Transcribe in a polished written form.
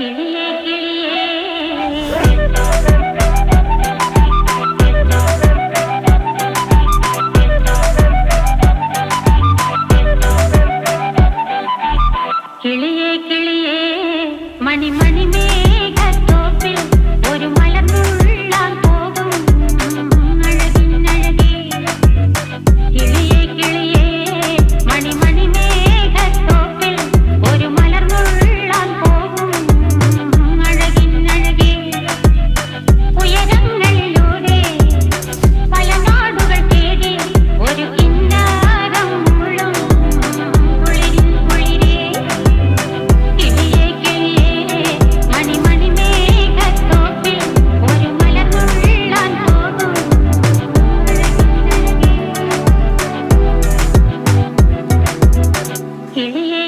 കിളിയേ കിളിയേ കിളിയേ കിളിയേ മണിമണി മേഘത്തോപ്പിൽ ഒരു മലർന്നുള്ളാൻ പോകും അഴകിനഴകേ. കിളിയേ കിളിയേ മണിമണി മേഘത്തോപ്പിൽ ഒരു മലർന്നുള്ളാൻ പോകും അഴകിനഴകേ. ഉയരങ്ങളിലൂടെ പല നാടുകൾ തേടി ഒരു കിന്നാരം മുള്ളും കുളിരിൻ കുളിരേ. കിളിയേ കിളിയേ മണിമണി മേഘത്തോപ്പിൽ ഒരു മലർന്നുള്ളാൻ പോകും അഴകിനഴകേ. കിളിയേ